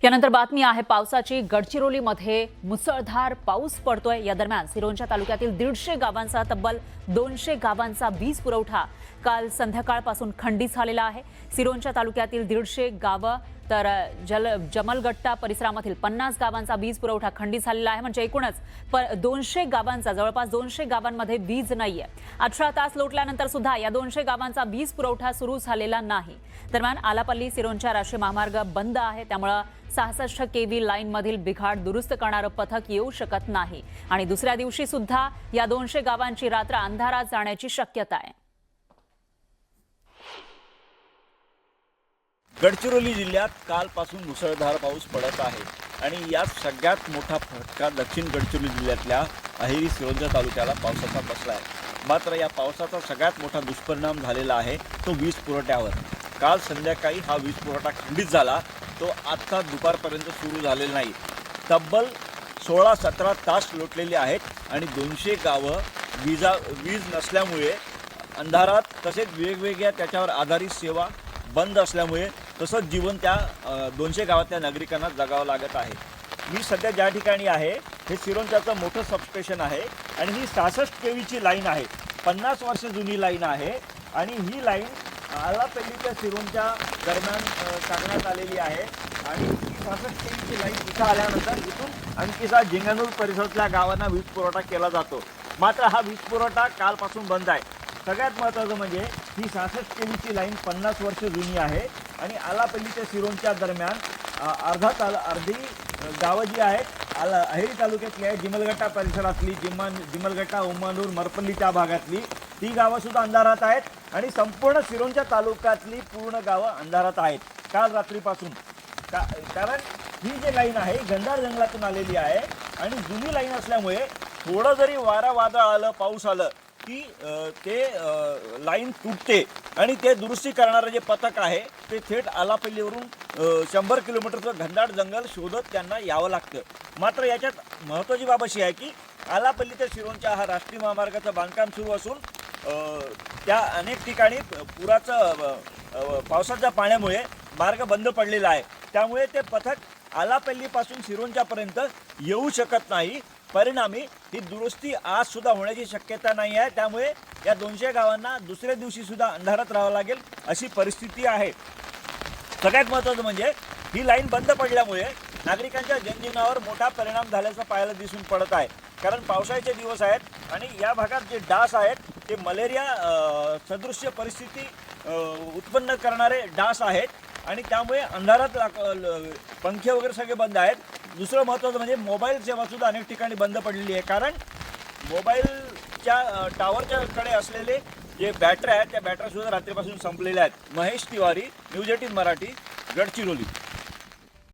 यानंतर बातमी आहे पावसाची। गडचिरोलीमध्ये मुसळधार पाऊस पडतोय। या दरम्यान सिरोंचा तालुक्यातील 150 गावांचा तब्बल 200 गावांचा वीज पुरवठा काल संध्याकाळपासून खंडित झालेला आहे। सिरोंचा तालुक्यातील 150 गावं तर जमलगट्टा परिसरामधील 50 गावांचा वीज पुरवठा खंडित झालेला आहे। म्हणजे एकूणच 200 गावांचा जवळपास 200 गावांमध्ये वीज नाहीये। 18 तास लोटल्यानंतर सुद्धा या 200 गावांचा वीज पुरवठा सुरू झालेला नाही। दरम्यान आलापल्ली सिरोंचा राष्ट्रीय महामार्ग बंद आहे, त्यामुळे 66 केव्ही लाईन मधील बिघाड दुरुस्त करणारं पथक येऊ शकत नाही आणि दुसऱ्या दिवशी सुद्धा या 200 गावांची रात्र अंधारात जाण्याची शक्यता आहे। गडचिरोली जिल्ह्यात कालपासून मुसळधार पाऊस पडत आहे आणि यात सगळ्यात मोठा फटका दक्षिण गडचिरोली जिल्ह्यातल्या अहेरी सिरोंचा तालुक्याला पावसाचा बसला आहे। मात्र या पावसाचा सगळ्यात मोठा दुष्परिणाम झालेला आहे तो वीज पुरवठ्यावर। काल संध्याकाळी हा वीज पुरवठा खंडित झाला, तो आता दुपारपर्यंत सुरू झालेला नाही। तब्बल 16-17 तास लोटलेले आहेत आणि 200 गावं वीज नसल्यामुळे अंधारात तसेच वेगवेगळ्या त्याच्यावर आधारित सेवा बंद असल्यामुळे तसंच जीवन त्या 200 गावातल्या नागरिकांना जगावं लागत आहे। मी सध्या ज्या ठिकाणी आहे हे सिरोंचाचं मोठं सबस्टेशन आहे आणि ही 66 केव्हीची लाईन आहे। 50 वर्ष जुनी लाईन आहे आणि ही लाईन आलापल्ली ते सिरोंचा दरम्यान टाकण्यात आलेली आहे आणि ही 66 केव्हीची लाईन इथं आल्यानंतर इथून आणखीसा जिंगणूर परिसरातल्या गावांना वीज पुरवठा केला जातो। मात्र हा वीज पुरवठा कालपासून बंद आहे। सगळ्यात महत्त्वाचं म्हणजे ही 66 केव्हीची लाईन 50 वर्ष जुनी आहे आणि आलापल्ली ते सिरोंच्या दरम्यान अर्धी गावं जी आहेत अहेरी तालुक्यातली आहे, जिमलगट्टा परिसरातली, जिमलगट्टा, उमानूर, मरपल्लीच्या भागातली ती गावंसुद्धा अंधारात आहेत आणि संपूर्ण सिरोंचा तालुक्यातली पूर्ण गावं अंधारात आहेत काल रात्रीपासून। कारण ही जी लाईन आहे गंधार जंगलातून आलेली आहे आणि जुनी लाईन असल्यामुळे थोडं जरी वारा वादळ आलं, पाऊस आलं की ते लाईन तुटते आणि ते दुरुस्ती करणारं जे पथक आहे ते थेट आलापल्लीवरून 100 किलोमीटरचं घनदाट जंगल शोधत त्यांना यावं लागतं। मात्र याच्यात महत्त्वाची बाब अशी आहे की आलापल्ली ते सिरोंचा हा राष्ट्रीय महामार्गाचं बांधकाम सुरू असून त्या अनेक ठिकाणी पावसाच्या पाण्यामुळे मार्ग बंद पडलेला आहे। त्यामुळे ते पथक आलापल्लीपासून सिरोंचापर्यंत येऊ शकत नाही। परिणामी ही दुरुस्ती आज सुद्धा होण्याची शक्यता नाही आहे। त्यामुळे या 200 गावांना दुसऱ्या दिवशी सुद्धा अंधारात राहावं लागेल अशी परिस्थिती आहे। सगळ्यात महत्त्वाचं म्हणजे ही लाईन बंद पडल्यामुळे नागरिकांच्या जनजीवनावर मोठा परिणाम झाल्याचं पाहायला दिसून पडत आहे। कारण पावसाळ्याचे दिवस आहेत आणि या भागात जे डास आहेत ते मलेरिया सदृश्य परिस्थिती उत्पन्न करणारे डास आहेत आणि त्यामुळे अंधारात पंखे वगैरे सगळे बंद आहेत। दुसरं महत्त्वाचं म्हणजे मोबाईल सेवासुद्धा अनेक ठिकाणी बंद पडलेली आहे। कारण मोबाईलच्या टावरच्या कडे असलेले जे बॅटऱ्या आहेत त्या बॅटऱ्यासुद्धा रात्रीपासून संपलेल्या आहेत। महेश तिवारी, न्यूज 18 मराठी, गडचिरोली।